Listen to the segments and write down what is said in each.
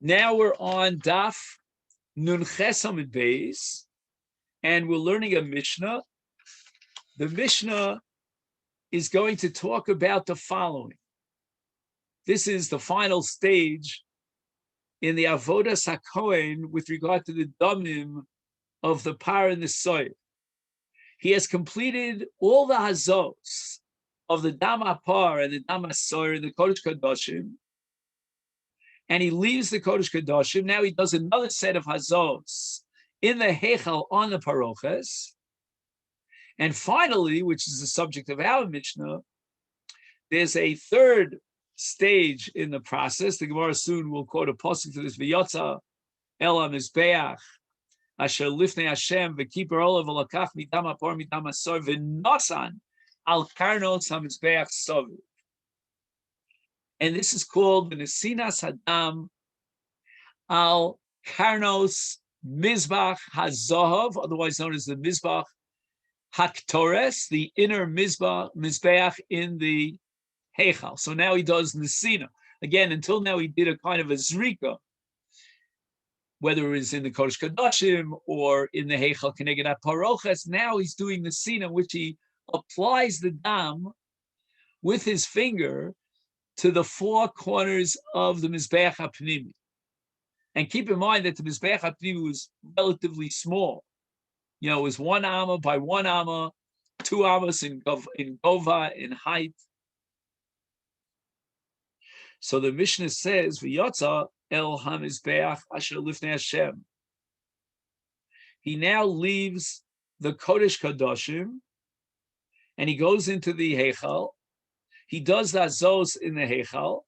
Now we're on Daf Nun Ches Amud Beis, and we're learning a Mishnah. The Mishnah is going to talk about the following. This is the final stage in the Avodas HaKohen with regard to the damim of the par and the soy. He has completed all the hazos of the dam par and the dam soy and the Kodesh Kadoshim, and he leaves the Kodesh Kadoshim. Now he does another set of hazos in the Heichal on the paroches. And finally, which is the subject of our Mishnah, there's a third stage in the process. The Gemara soon will quote a pasuk to this: V'yotza el hamizbeach asher lifnei Hashem v'kiper olav v'lakach midam hapor midam hasor v'nosan al karnos hamizbeach soviv. And this is called the Nesinas Hadam al Karnos Mizbach Hazohav, otherwise known as the Mizbach Haktores, the inner Mizbeach in the Heichal. So now he does Nesina. Again, until now he did a kind of a Zrika, whether it was in the Kodesh Kadoshim or in the Heichal Keneged HaParoches. Now he's doing Nesina, which he applies the Dam with his finger to the four corners of the Mizbeach HaPnimi. And keep in mind that the Mizbeach HaPnimi was relatively small. You know, it was 1 amma by 1 amma, 2 ammas in Gova, in height. So the Mishnah says, V'yotza el hamizbeach asher lifnei Hashem. He now leaves the Kodesh Kadoshim, and he goes into the Heichal. He does the Azos in the Heichal,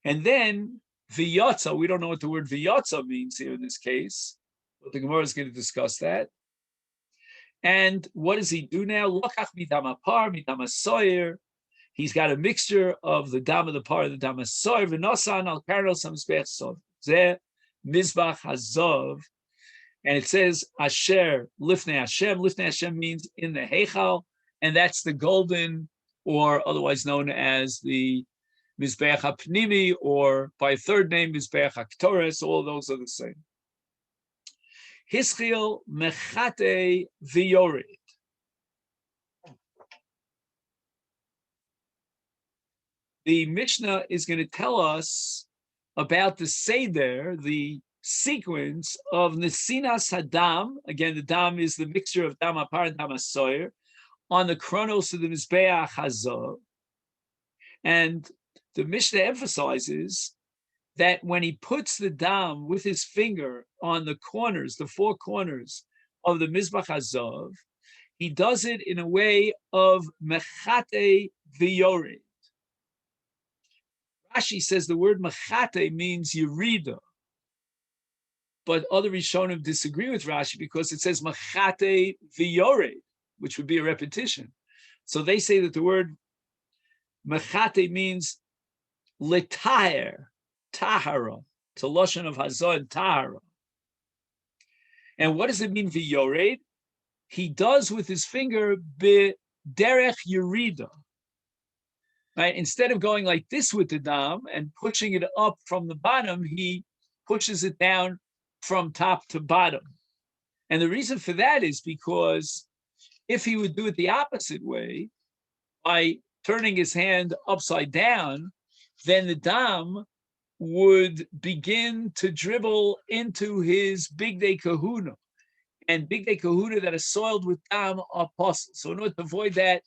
and then V'yotza, we don't know what the word V'yotza means here in this case, but the Gemara is going to discuss that. And what does he do now? Lokach midam hapar, midam hasoyer. He's got a mixture of the dam of the par and the dam hasoyer. V'nosan al karnos hamizbeach sov. Zeh mizbach hazov. And it says Asher lifnei Hashem. Lifnei Hashem means in the Heichal, and that's the golden, or otherwise known as the Mizbeach HaPnimi, or by a third name, Mizbeach HaKtores. All of those are the same. Hischil mechate v'yored. The Mishnah is going to tell us about the Seder, the sequence of Nesinas Hadam. Again, the Dam is the mixture of Dam Hapar and Dam Hasoyer, on the chronos of the Mizbeach Hazov. And the Mishnah emphasizes that when he puts the dam with his finger on the corners, the four corners of the Mizbach Hazov, he does it in a way of mechate v'yored. Rashi says the word mechate means yerida, but other Rishonim disagree with Rashi because it says mechate v'yored, which would be a repetition. So they say that the word mechate means letaher, tahara, to lashon of hazah and tahara. And what does it mean v'yored? He does with his finger be derech yerida. Right? Instead of going like this with the dam and pushing it up from the bottom, he pushes it down from top to bottom. And the reason for that is because if he would do it the opposite way, by turning his hand upside down, then the dam would begin to dribble into his Big Day Kahuna. And Big Day Kahuna that is soiled with dam are possible. So in order to avoid that,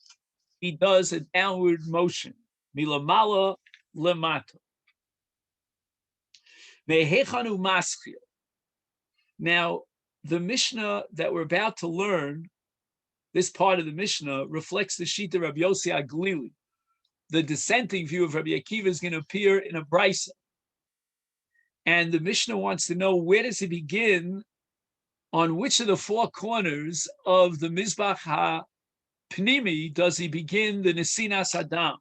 he does a downward motion. Milamala lemata. Mehechanu maschil. Now, the Mishnah that we're about to learn, this part of the Mishnah, reflects the Shita Rabbi Yossi Aglili. The dissenting view of Rabbi Akiva is going to appear in a brisa. And the Mishnah wants to know, where does he begin, on which of the four corners of the Mizbach HaPnimi does he begin the Nesinas Hadam?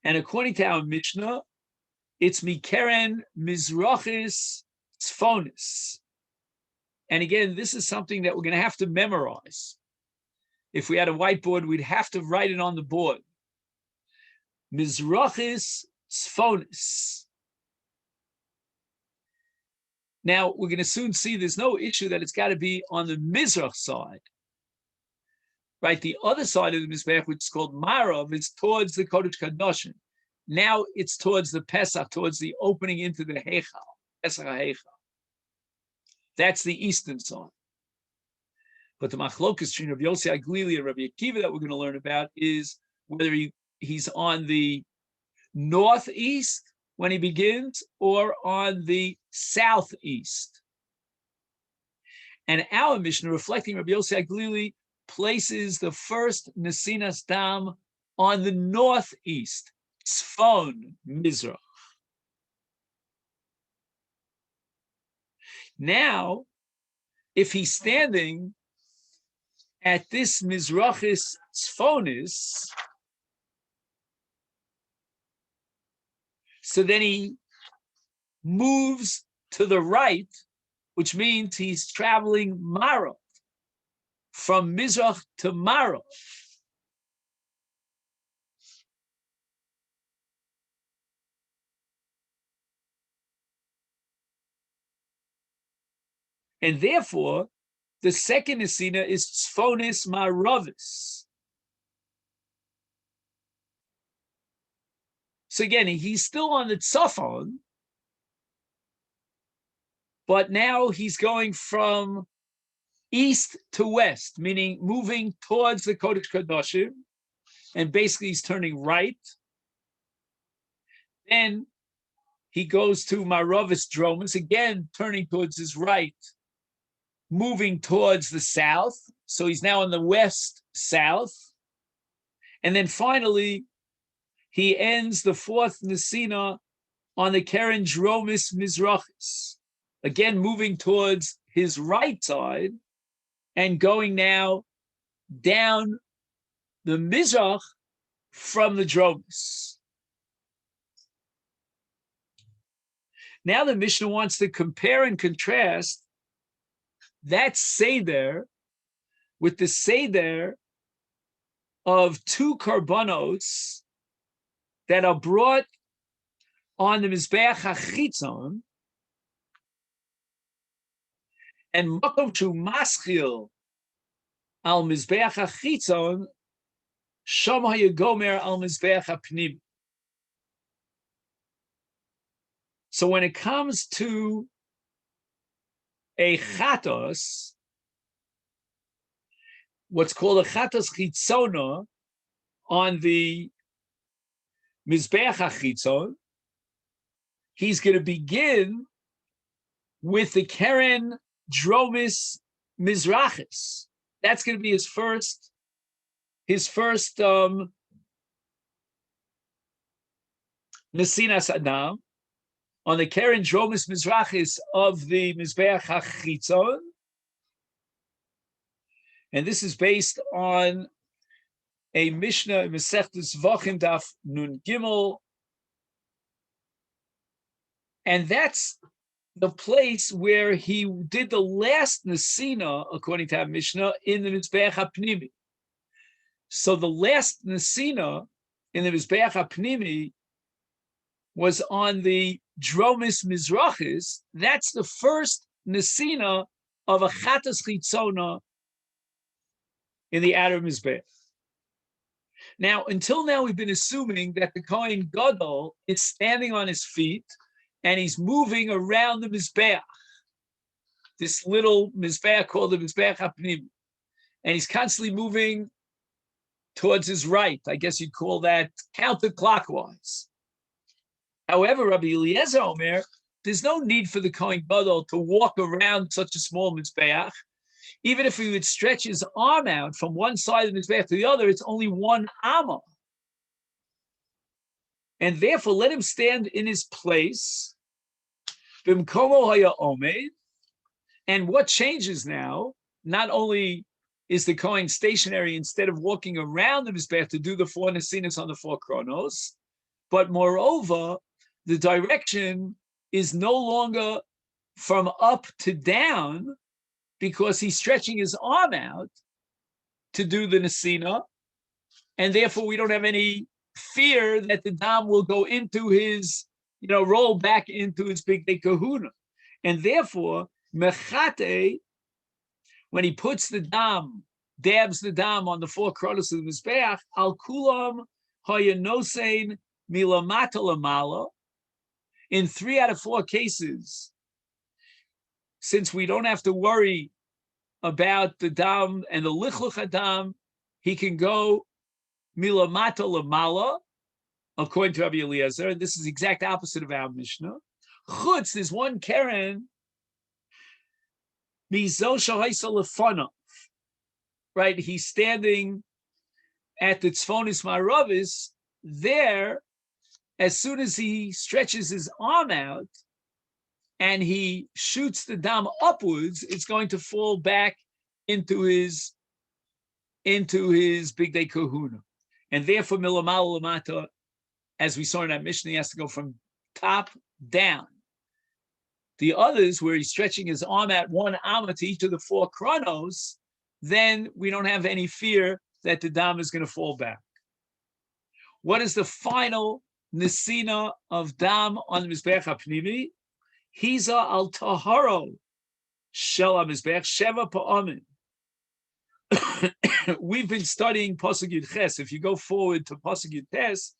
And according to our Mishnah, it's Mikeren Mizrachis Tzfonis. And again, this is something that we're going to have to memorize. If we had a whiteboard, we'd have to write it on the board. Mizrachis Tzfonis. Now, we're going to soon see there's no issue that it's got to be on the Mizrach side. Right, the other side of the Mizbeach, which is called Marav, is towards the Kodesh Kadoshim. Now it's towards the Pesach, towards the opening into the Heichal, Pesach HaHeichal. That's the eastern side. But the Machlokas between Rabbi Yossi Aglili and Rabbi Akiva that we're going to learn about is whether he's on the northeast when he begins or on the southeast. And our Mishnah, reflecting Rabbi Yossi Aglili, places the first Nesinas Dam on the northeast, Tzfon Mizrach. Now, if he's standing at this Mizrachis Tzfonis, so then he moves to the right, which means he's traveling Marav, from Mizrach to Marav. And therefore, the second Nesina is Tzfonis Maravis. So again, he's still on the Tzafon, but now he's going from east to west, meaning moving towards the Kodesh Kadoshim, and basically he's turning right. Then he goes to Maravis Dromus, again turning towards his right, moving towards the south. So he's now in the west-south. And then finally, he ends the fourth Nesina on the Keren Dromis Mizrachis, again moving towards his right side and going now down the Mizrach from the Dromis. Now the Mishnah wants to compare and contrast that Seder with the Seder of two karbanos that are brought on the Mizbeach HaChitzon, and makom to maschil al Mizbeach HaChitzon, sham hayagomer al Mizbeach HaPnim. So when it comes to a chatos, what's called a chatos chitzona on the Mizbeach HaChitzon, he's going to begin with the Keren Dromis Mizrachis. That's going to be his first Nesinas Adam on the Keren Dromis Mizrachis of the Mizbeach HaChitzon. And this is based on a Mishnah in Masechet Zvachim Daf Nun Gimel. And that's the place where he did the last Nesina, according to our Mishnah, in the Mizbeach HaPnimi. So the last Nesina in the Mizbeach HaPnimi was on the Dromis Mizrachis. That's the first Nesina of a Chatas Chitzona in the outer Mizbeach. Now, until now, we've been assuming that the Kohen Gadol is standing on his feet and he's moving around the Mizbeach, this little Mizbeach called the Mizbeach HaPnim. And he's constantly moving towards his right. I guess you'd call that counterclockwise. However, Rabbi Eliezer Omer, there's no need for the Kohen Gadol to walk around such a small Mizbeach. Even if he would stretch his arm out from one side of the Mizbeach to the other, it's only one amma. And therefore, let him stand in his place. Bimkomo haya omed. And what changes now, not only is the Kohen stationary instead of walking around the Mizbeach to do the four Nesinas on the four Chronos, but moreover, the direction is no longer from up to down, because he's stretching his arm out to do the Nesina, and therefore we don't have any fear that the Dam will go into his, roll back into his big day kahuna. And therefore, mechate, when he puts the dam, dabs the dam on the four kronos of the Mizbeach, al kulam hayanosein milamata lamala. In 3 out of 4 cases, since we don't have to worry about the dam and the lichluch adam, he can go milamata lamala, according to Rabbi Eliezer. And this is the exact opposite of our Mishnah. Chutz, there's one Karen, mizo shahaisa lefana, right? He's standing at the Tzfonis Maravis. There, as soon as he stretches his arm out and he shoots the dam upwards, it's going to fall back into his big day kahuna. And therefore, milamal lamata, as we saw in that Mishnah, he has to go from top down. The others, where he's stretching his arm out 1 amma to each of the 4 chronos, then we don't have any fear that the dam is going to fall back. What is the final nesina of dam on the Mizbeach HaPnimi? Hiza al taharo shel HaMizbeach sheva pa'amin. We've been studying Pasuk Yud Ches. If you go forward to Pasuk Yud Tes,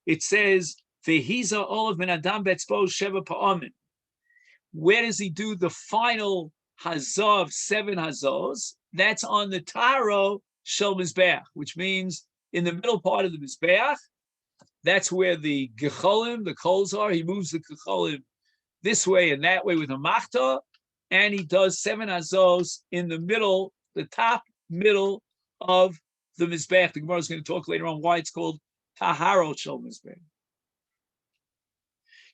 it says, Vehiza olav min adam betzbo sheva pa'amin. Where does he do the final hazah of 7 hazahs? That's on the taro shel Mizbeach, which means in the middle part of the Mizbeach. That's where the gecholim, the coals are. He moves the gecholim this way and that way with a machta, and he does 7 hazahs in the middle, the top middle of the Mizbeach. The Gemara is going to talk later on why it's called taharo shel Mizbeach.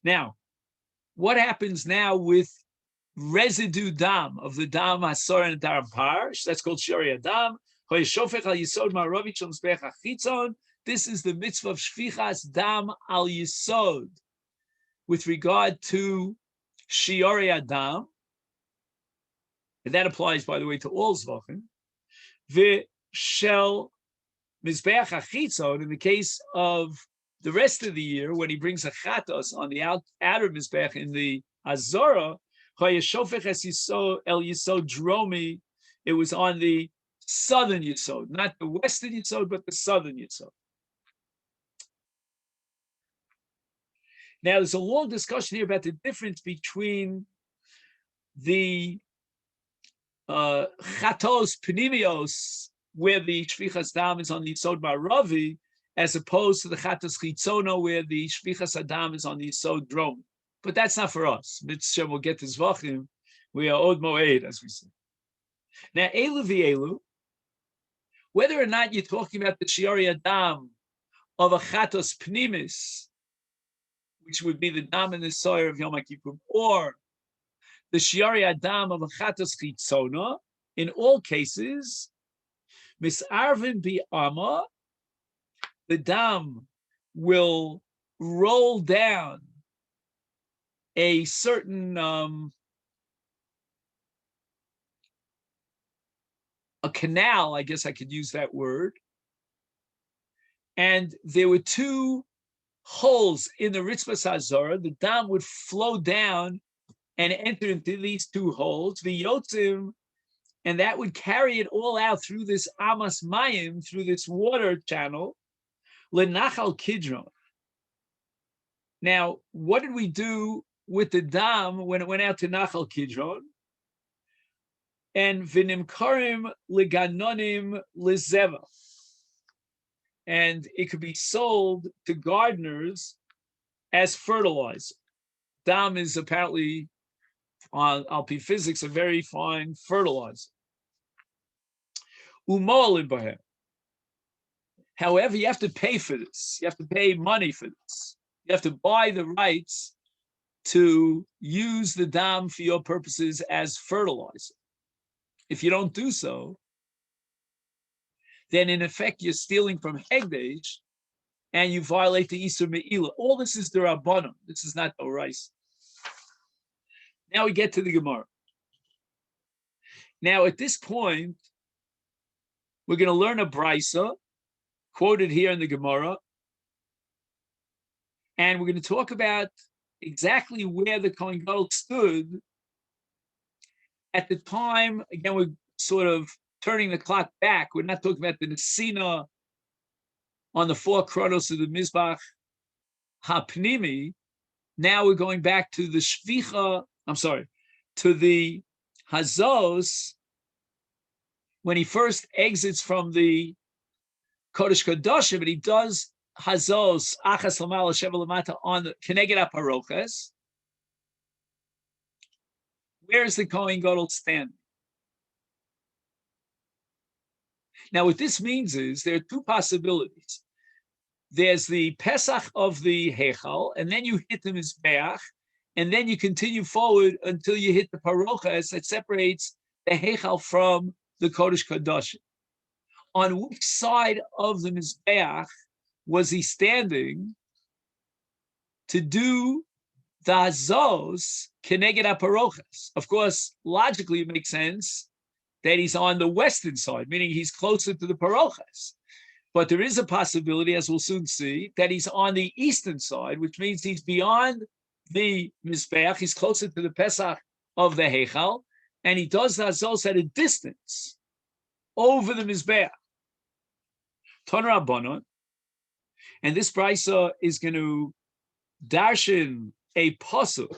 Now, what happens now with residue dam of the dam hasor and dam parsh? That's called shari adam. This is the mitzvah of shfichas dam al yisod with regard to shiori adam, and that applies, by the way, to all zvachim. V'shel mizbeach hachitzon, in the case of the rest of the year, when he brings a chatos on the outer mizbeach in the azora, hayashofech es yisod el yisod dromi, it was on the southern yisod, not the western yisod, but the southern yisod. Now, there's a long discussion here about the difference between the chatos penimios, where the shvichas dam is on the yisod maravi, as opposed to the chatos chitzono, where the shvichas adam is on the yisod drom. But that's not for us. Mitzvah, we'll get to zvachim. We are od moed, as we say. Now, elu v'elu, whether or not you're talking about the shiori adam of a chatos pnimis, which would be the dam in the soyer of Yom Kippur, or the shiari adam of a chatos chitzona, in all cases, misarvin bi'ama, the dam will roll down a certain a canal, I guess I could use that word, and there were 2 holes in the Ritzvah Hazara. The dam would flow down and enter into these 2 holes, the yotzim, and that would carry it all out through this amas mayim, through this water channel, lenachal kidron. Now, what did we do with the dam when it went out to Nachal Kidron? And v'nimkarim leganonim lezeva. And it could be sold to gardeners as fertilizer. Dam is apparently, on Alpi physics, a very fine fertilizer. However, you have to pay for this. You have to pay money for this. You have to buy the rights to use the dam for your purposes as fertilizer. If you don't do so, then in effect you're stealing from Hegdesh and you violate the Isur Me'ila. All this is the Rabbanon. This is not the rice. Now we get to the Gemara. Now at this point, we're going to learn a brisa quoted here in the Gemara, and we're going to talk about exactly where the Kohen Gadol stood at the time, again, we're sort of turning the clock back. We're not talking about the Nesina on the 4 chronos of the Mizbach HaPnimi. Now we're going back to the Shvicha, to the Hazos, when he first exits from the Kodesh Kodashim, and he does Hazos, Achas Lamala, Sheva Lamata on the Keneged HaParoches. Where is the Kohen Gadol standing? Now, what this means is there are 2 possibilities. There's the Pesach of the Heichal, and then you hit the Mizbeach, and then you continue forward until you hit the Parochas that separates the Heichal from the Kodesh Kodashim. On which side of the Mizbeach was he standing to do the Hazos Keneged HaParochas? Of course, logically it makes sense that he's on the western side, meaning he's closer to the Parochas. But there is a possibility, as we'll soon see, that he's on the eastern side, which means he's beyond the Mizbeach, he's closer to the Pesach of the Heichal, and he does the Hazos at a distance over the Mizbeach. Ton Rabbanon, and this brisa is going to darshan a pasuk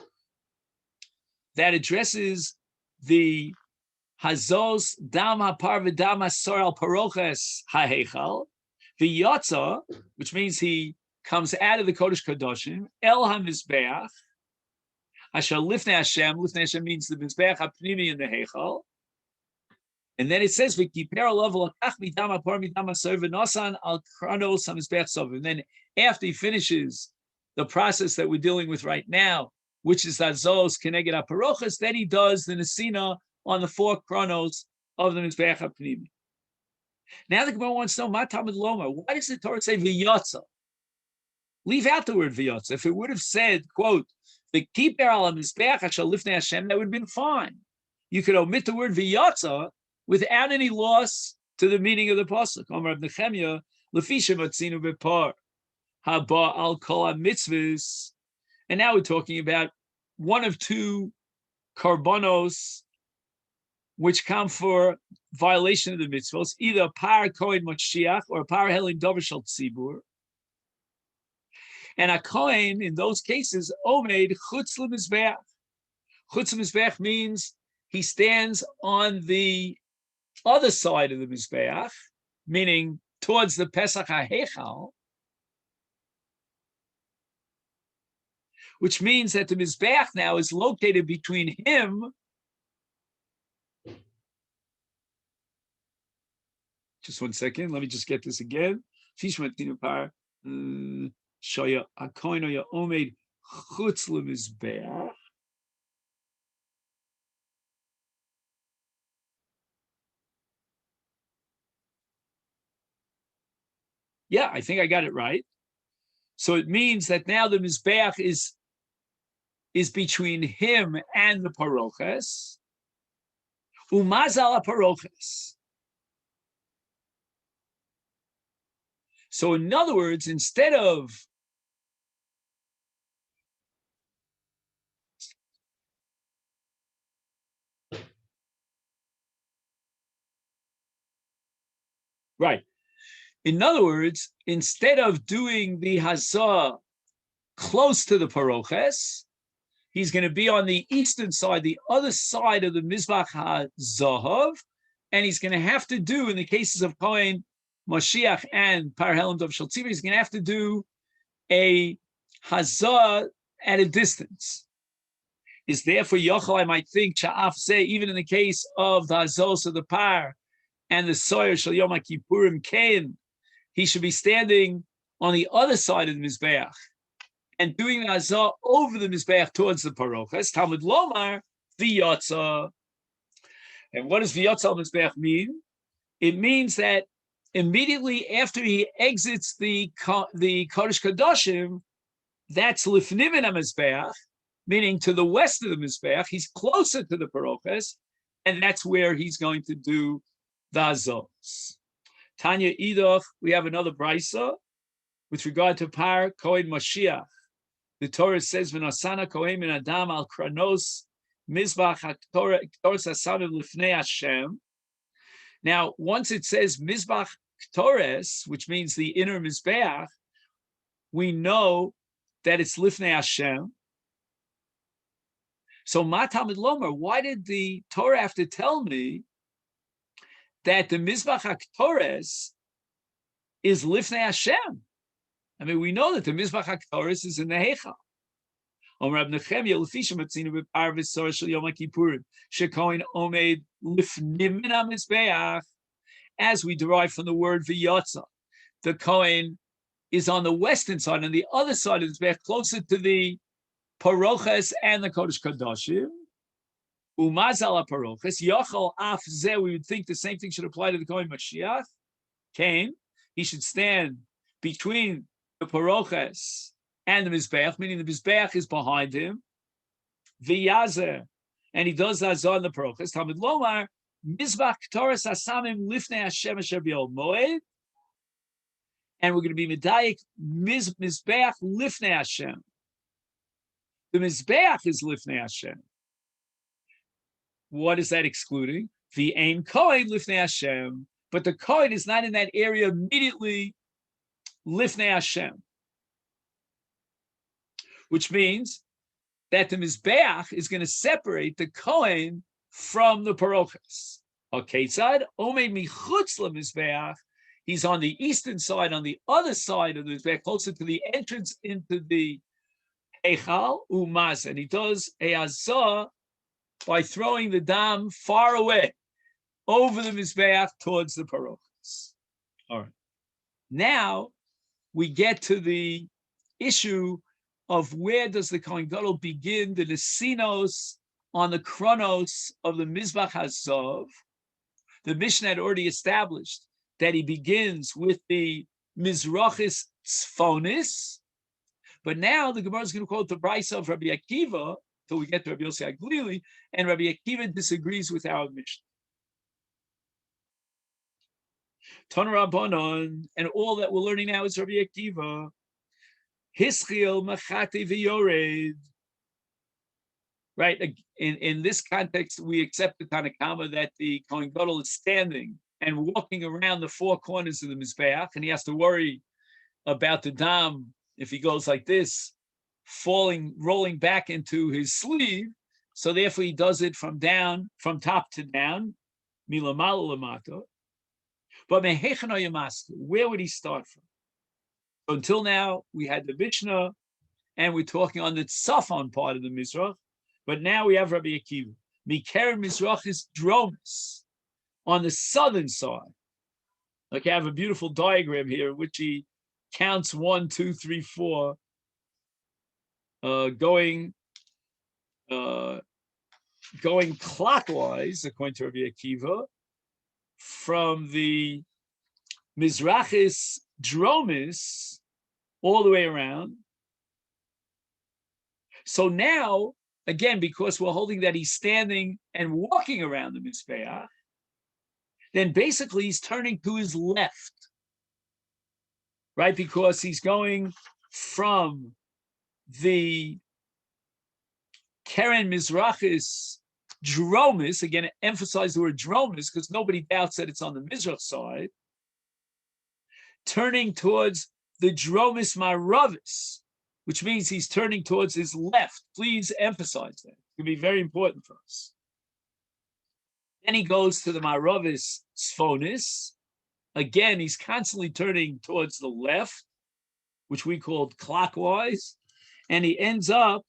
that addresses the Hazos Dam HaPar v'Dam HaSor al Paroches HaHeichal, the Yotza, which means he comes out of the Kodesh Kodashim, El HaMizbeach, Asher Lifnei Hashem means the Mizbeach HaPnimi in the Heichal. And then it says, "V'kiper alav lakach midam hapar midam hasover v'nosan al kranos hamizbeach sover." And then after he finishes the process that we're dealing with right now, which is Hazos Keneged HaParochas, then he does the Nesina on the 4 chronos of the Mizbeach HaPnimi. Now the Gemara wants to know, Matamid Loma, why does the Torah say V'yotza? Leave out the word V'yotza. If it would have said, quote, "V'kiper al hamizbeach asher lifnei Hashem," that would have been fine. You could omit the word V'yotza without any loss to the meaning of the pasuk. Amar Reb Nechemia, lefisha matzinu bepar haba al kol mitzvahs. And now we're talking about one of 2 karbonos which come for violation of the mitzvahs, either a par kohen Mashiach or a par helim dover shel tzibur. And a kohen in those cases omed chutz lemizbeach. Chutz lemizbeach means he stands on the other side of the Mizbeach, meaning towards the Pesach HaHeichal, which means that the Mizbeach now is located between him, just one second, let me just get this again. Shoya Akoin Oya Omed Chutz LeMizbeach. Yeah, I think I got it right. So it means that now the Mizbeach is between him and the Paroches. Umazal Paroches. So in other words, instead of right. In other words, instead of doing the Hazah close to the Paroches, he's going to be on the eastern side, the other side of the Mizbach HaZahav, and he's going to have to do, in the cases of Kohen Mashiach and Par Helim Dov Shel Tzibur, he's going to have to do a Hazah at a distance. Is therefore Yochel, I might think, Cha'af Zeh, even in the case of the Hazos of the Par and the Soyer Shel Yom HaKippurim Kain, he should be standing on the other side of the Mizbeach and doing the Hazah over the Mizbeach towards the Paroches. Talmud Lomar, V'yotza. And what does V'yotza Mizbeach mean? It means that immediately after he exits the Kodesh Kodashim, that's Lifnim in Mizbeach, meaning to the west of the Mizbeach, he's closer to the Paroches, and that's where he's going to do the Hazos. Tanya Idoch, we have another brisa with regard to Par Kohen Mashiach. The Torah says, "V'nasana Kohen min Adam al Kranos Mizbach Ktoros Hasamim Lifnei Hashem. Now, once it says Mizbach Ktores, which means the inner Mizbeach, we know that it's Lifnei Hashem. So Matamid Lomer, why did the Torah have to tell me that the Mizbach HaKtores is Lifnei Hashem? I mean, we know that the Mizbach HaKtores is in the Heichal. Rab Nechemia Lefisha Matzina B'Parvis Sor Shel Yom Kippurim Shekoin Omed Lifnim Min HaMizbeach, as we derive from the word V'Yotza. The Kohen is on the western side, and the other side of the Mizbeach, closer to the Paroches and the Kodesh Kodashim. Umazal Paroches Yochel Af Zeh. We would think the same thing should apply to the Kohen Mashiach. Came, he should stand between the Paroches and the Mizbeach, meaning the Mizbeach is behind him. V'yazer, and he does Azor on the Paroches. Talmud Lomar Mizbach Ktoros Hasamim Lifnei Hashem Asher B'Yom Moed, and we're going to be Medayik Mizbeach Lifnei Hashem. The Mizbeach is Lifnei Hashem. What is that excluding? The Ein Kohen Lifnei Hashem, but the Kohen is not in that area immediately Lifnei Hashem, which means that the Mizbeach is going to separate the Kohen from the Paroches. Okay, side Omed Michutz LaMizbeach. He's on the eastern side, on the other side of the Mizbeach, closer to the entrance into the Eichal Umaz, and he does a Azah by throwing the dam far away over the Mizbeach towards the Parochas. All right. Now we get to the issue of where does the Kohen Gadol begin the Nesinos on the Chronos of the Mizbach HaZov. The Mishnah had already established that he begins with the Mizrachis Tzfonis, but now the Gemara is going to quote the Brisa of Rabbi Akiva till we get to Rabbi Yossi Aglili, and Rabbi Akiva disagrees with our Mishnah. Ton Rabbanon, and all that we're learning now is Rabbi Akiva. Hischil Machati V'Yored. Right, in this context, we accept the Tanakama that the Kohen Gadol is standing and walking around the four corners of the Mizbeach, and he has to worry about the dam, if he goes like this, rolling back into his sleeve. So therefore he does it from top to down, milamala lamato. But mehechano yamaska, where would he start from? So until now, we had the Mishnah, and we're talking on the Tzafon part of the Mizrach, but now we have Rabbi Akiva. Mikeren Mizrach is Dromis, on the southern side. Okay, I have a beautiful diagram here, which he counts 1, 2, 3, 4, going clockwise, according to Rabbi Akiva, from the Mizrachis Dromis all the way around. So now, again, because we're holding that he's standing and walking around the Mizbeach, then basically he's turning to his left, right? Because he's going from the Keren Mizrachis Dromis, again, emphasize the word Dromis because nobody doubts that it's on the Mizrach side, turning towards the Dromis Maravis, which means he's turning towards his left. Please emphasize that. It can be very important for us. Then he goes to the Maravis Sfonis. Again, he's constantly turning towards the left, which we called clockwise, and he ends up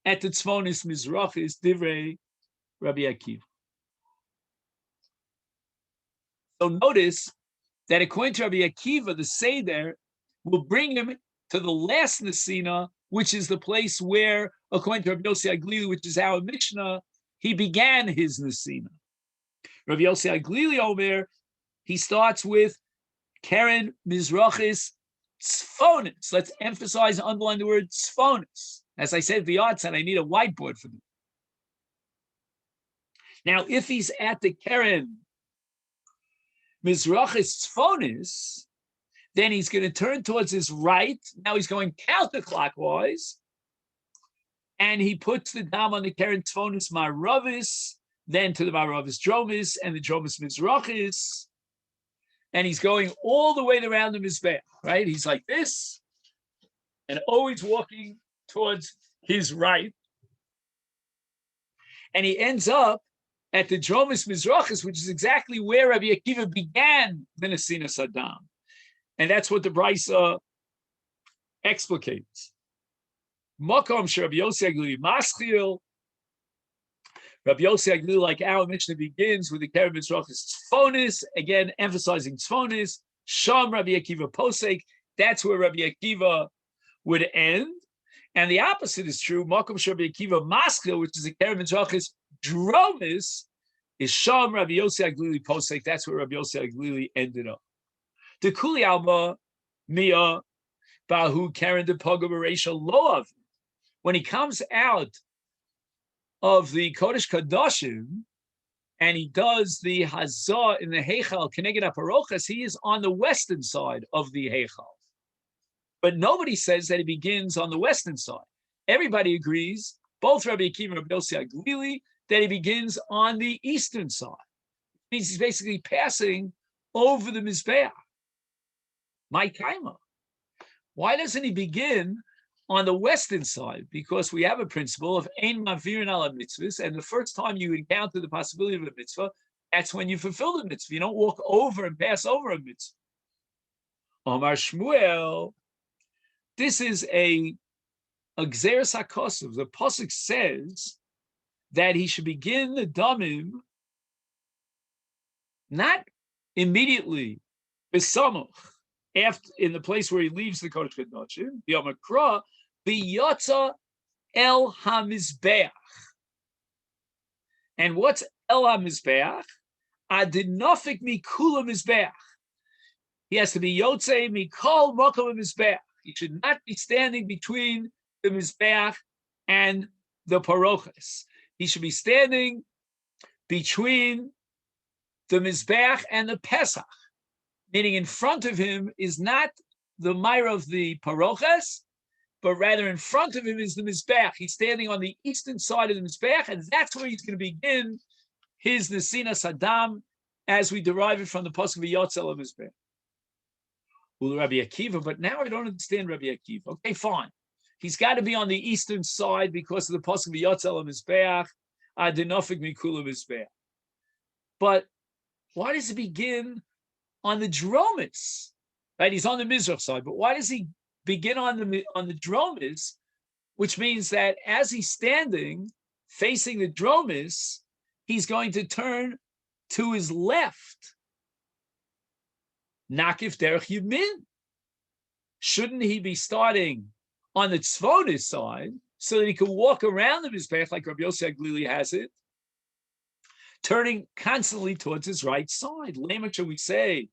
at the Tzfonis Mizrachis Divrei Rabbi Akiva. So notice that according to Rabbi Akiva, the Seder will bring him to the last Nesina, which is the place where, according to Rabbi Yossi Aglili, which is our Mishnah, he began his Nesina. Rabbi Yossi Aglili Omer, he starts with Keren Mizrachis Tzfonis. Let's emphasize and underline the word Tzfonis. As I said at the outset, I need a whiteboard for them. Now, if he's at the Keren Mizrachis Tzfonis, then he's going to turn towards his right. Now he's going counterclockwise. and he puts the dam on the Keren Tfonis Maravis, then to the Maravis Dromis and the Dromis Mizrachis, and he's going all the way around the Mizbeach, right? He's like this, and always walking towards his right, and he ends up at the Dromis Mizrachis, which is exactly where Rabbi Akiva began the Nesina Saddam. And that's what the Brisa explicates. Makom Rabbi Yossi Aglili Maschil. Rabbi Yossi Aglili, like our Mishnah, begins with the Keren Mizrachis Tzfonis, again emphasizing Tzfonis. Sham Rabbi Akiva Posek, that's where Rabbi Akiva would end. And the opposite is true. Makom Rabbi Akiva Maschil, which is the Keren Mizrachis Dromis, is Sham Rabbi Yossi Aglili Posek, that's where Rabbi Yossi Aglili ended up. The Kuli Alma Mia Bahu Karen de Poga Bereisha Loav. When he comes out of the Kodesh Kadoshim and he does the Hazah in the Heichal Keneged Aparochas, he is on the western side of the Heichal. But nobody says that he begins on the western side. Everybody agrees, both Rabbi Akiva and Rabbi Yossi Aglili, that he begins on the eastern side. It means he's basically passing over the Mizbeach. My kaima. Why doesn't he begin on the western side? Because we have a principle of ein mavirin ala mitzvahs, and the first time you encounter the possibility of a mitzvah, that's when you fulfill the mitzvah. You don't walk over and pass over a mitzvah. Omar Shmuel, this is a gzeres hakosov. The pasuk says that he should begin the damim not immediately, besamuch, after in the place where he leaves the Kodesh Kodashim, the Yomakra, the Yotza El HaMizbeach. And what's El HaMizbeach? Adinofik Mikula Mizbeach. He has to be Yotze Mikol Mokom Mizbeach. He should not be standing between the Mizbeach and the Parochas. He should be standing between the Mizbeach and the Pesach. Meaning in front of him is not the Myra of the Parochas, but rather in front of him is the Mizbeach. He's standing on the eastern side of the Mizbeach, and that's where he's going to begin his Nesina Saddam, as we derive it from the Pasuk V'yotzel Mizbeach. Rabbi Akiva, but now I don't understand Rabbi Akiva. Okay, fine. He's got to be on the eastern side because of the Pasuk V'yotzel Mizbeach, Adinofik Mikula Mizbeach. But why does it begin on the Dromis? Right, he's on the Mizrach side, but why does he begin on the Dromis? Which means that as he's standing facing the Dromis, he's going to turn to his left. Nakif derech Yibmin. Shouldn't he be starting on the Tzvonis side so that he can walk around the Mizbech like Rabbi Yossi Aglili has it, turning constantly towards his right side? Lema, shall we say,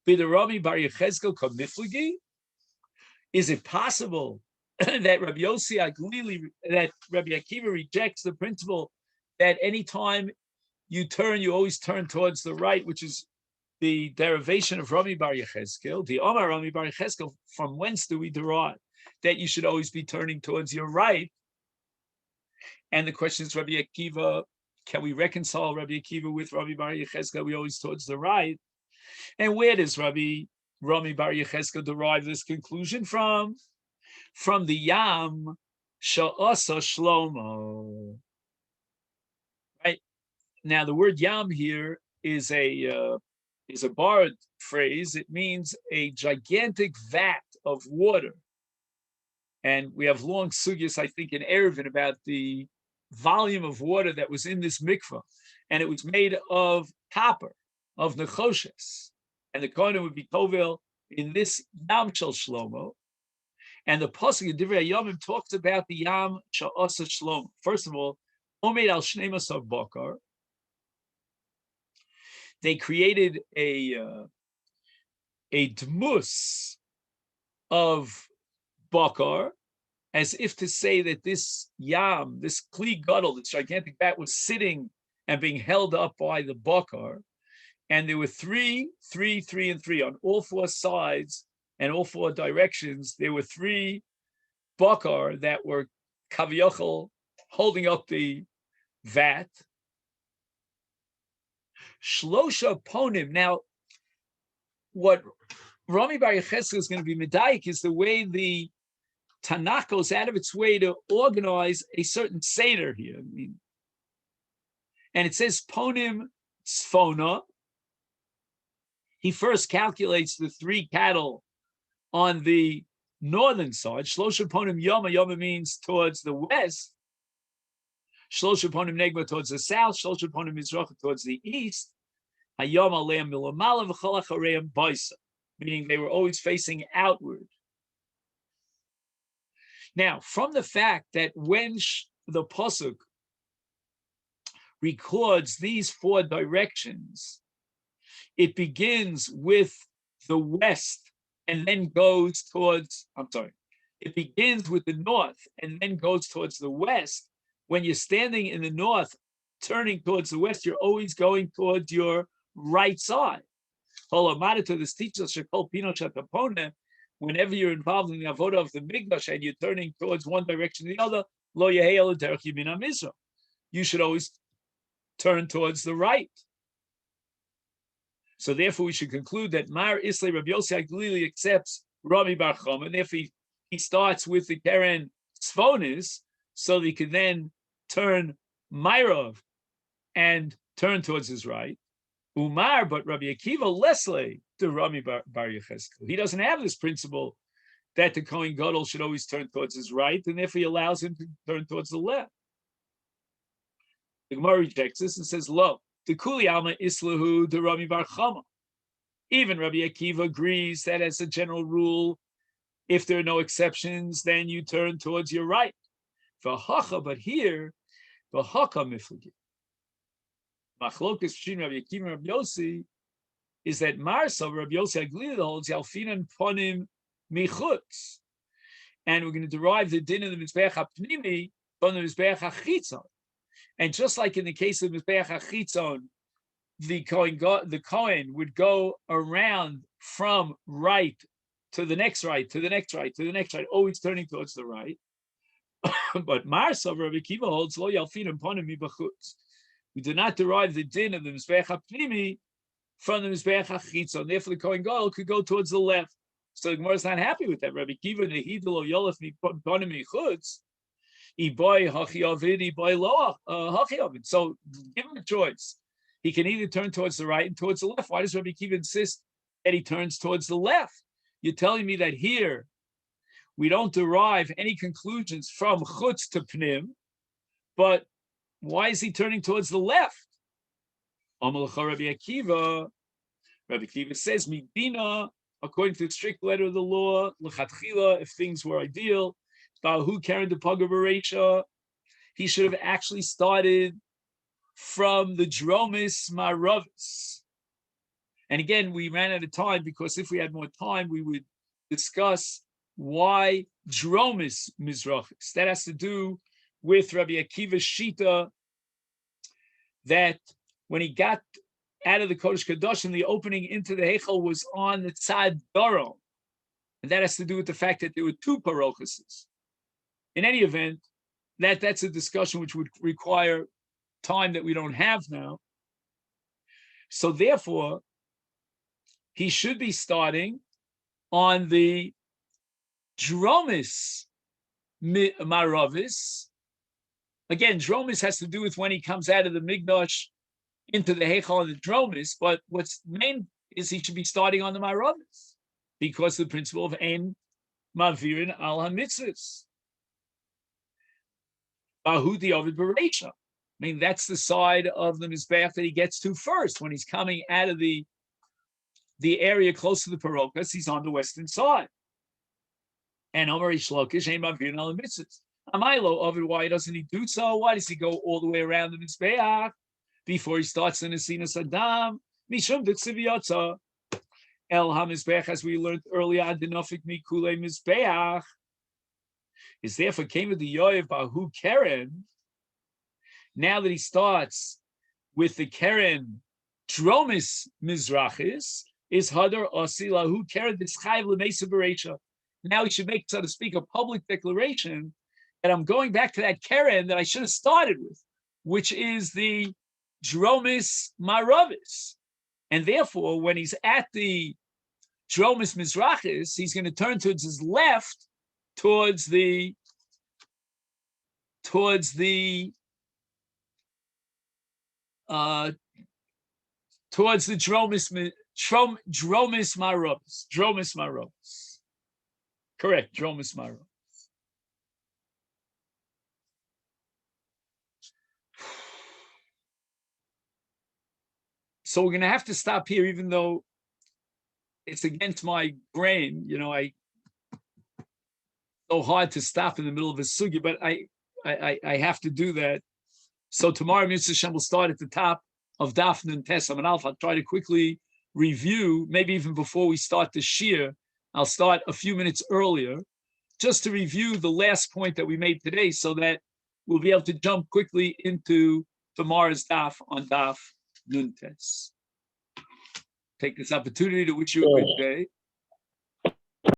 Bidarami Bar Yechezkel Kamiflagi? Is it possible that Rabbi Yossi Aglili, that Rabbi Akiva rejects the principle that anytime you turn, you always turn towards the right, which is the derivation of Rami Bar Yechezkel, the Omar Rami Bar Yechezkel? From whence do we derive that you should always be turning towards your right? And the question is, Rabbi Akiva, can we reconcile Rabbi Akiva with Rami Bar Yechezkel? We always towards the right. And where does Rami Bar Yechezkel derive this conclusion from? From the Yam Sha'asa Shlomo. Right now, the word Yam here is a borrowed phrase. It means a gigantic vat of water. And we have long sugyas, I think, in Eruvin about the volume of water that was in this mikvah. And it was made of copper, of nechoshes. And the kohen would be tovel in this Yam Shel Shlomo. And the pasuk in Divrei Yomim talks about the Yam Sha'asa Shlomo. First of all, Omed al Shnei Masav Bakar. They created a dmus of bakar, as if to say that this yam, this kli gadol, this gigantic bat, was sitting and being held up by the bakar. And there were three, and three on all four sides and all four directions. There were three bakar that were Kavyochel holding up the vat. Shlosha ponim. Now, what Rami Bar Yecheskel is going to be medayik is the way the Tanakh goes out of its way to organize a certain seder here. I mean, and it says ponim tzfona. He first calculates the 3 cattle on the northern side. Shlosha ponim Yoma. Yoma means towards the west. Shlosha ponim negma towards the south. Shlosha ponim mizracha towards the east. Hayom aleim milamala v'chol achareim baisa, meaning they were always facing outward. Now, from the fact that when the pasuk records these 4 directions, it begins with the west and then goes towards, it begins with the north and then goes towards the west. When you're standing in the north, turning towards the west, you're always going towards your right side. This teaches whenever you're involved in the avodah of the mikdash and you're turning towards one direction or the other, you should always turn towards the right. So therefore, we should conclude that Mar Islay Rabbi Yossi Aglili accepts Rami Bar Chama, and if he starts with the Keren Tzfonis, so that he can then turn Myrov and turn towards his right. Umar, but Rabbi Akiva Leslie to Rami Bar Yecheskel. He doesn't have this principle that the Kohen Gadol should always turn towards his right, and therefore he allows him to turn towards the left. The Gemara rejects this and says, "Lo, the Kuli Alma Islahu to Rami Bar Chama." Even Rabbi Akiva agrees that as a general rule, if there are no exceptions, then you turn towards your right. V'hacha, but here, v'haka miflagi. Machlokas between Rabbi Akiva and Rabbi Yossi is that Marsa, Rabbi Yossi Aglila holds Yalfinan Ponim Michutz. And we're going to derive the din of the Mizbeach HaPnimi from the Mizbeach HaChitzon. And just like in the case of Mizbeach HaChitzon, the Kohen would go around from right to the next right, to the next right, to the next right, always turning towards the right. But Marsa, Rabbi Akiva holds Lo Yalfinan Ponim Michutz. We do not derive the din of the Mizbeach HaPnimi from the Mizbeach HaChitzon. Therefore, the Kohen Gadol could go towards the left. So the Gemara is not happy with that. Rabbi Kiva nehidlo yolef miponim michutz, iboy hachiyavid, iboy lo hachiyavid. So give him a choice. He can either turn towards the right and towards the left. Why does Rabbi Kiva insist that he turns towards the left? You're telling me that here we don't derive any conclusions from chutz to pnim, but why is he turning towards the left? Rabbi Akiva says, Midina, according to the strict letter of the law, l'chatchila, if things were ideal, who carried the paga b'reisha, he should have actually started from the dromis maravis. And again, we ran out of time because if we had more time, we would discuss why dromis mizrachis. That has to do with Rabbi Akiva's shita that when he got out of the Kodesh Kadoshim, the opening into the Heichal was on the Tzad Darom. And that has to do with the fact that there were 2 parochises. In any event, that's a discussion which would require time that we don't have now. So therefore, he should be starting on the Dromis Maravis. Again, Dromis has to do with when he comes out of the Migdash into the Heichal and the Dromis, but what's main is he should be starting on the Maravis because of the principle of Ein Mavirin al HaMitzvahs. Bahudi Ovid Bereisha. I mean, that's the side of the Mizbeach that he gets to first. When he's coming out of the area close to the Parokas, he's on the western side. And Omer Ishlokish Ein Mavirin al HaMitzvahs. Amailo Ovid, why doesn't he do so? Why does he go all the way around the Mizbeach before he starts the Nesinas Adam? Mishum Ditziviyotza El HaMizbeach, as we learned earlier, Adinofik Mikule Mizbeach, is therefore came with the Yoyev Bahu Keren. Now that he starts with the Keren Dromis Mizrachis, is Hadar Osi Lahu Keren Dischayv Lemesa Bereisha. Now he should make, so to speak, a public declaration And I'm going back to that Keren that I should have started with, which is the Dromis Maravis. And therefore, when he's at the Dromis Mizrachis, he's going to turn towards his left, towards the Dromis Maros. Correct, Dromis Maros. So we're going to have to stop here, even though it's against my brain. So hard to stop in the middle of a sugya, but I have to do that. So tomorrow, Mr. Shem will start at the top of Daf Nun Tes Amud Aleph. I'll try to quickly review, maybe even before we start the shir. I'll start a few minutes earlier, just to review the last point that we made today, so that we'll be able to jump quickly into tomorrow's Daf on Daf Nun Tes. Take this opportunity to wish you a good day.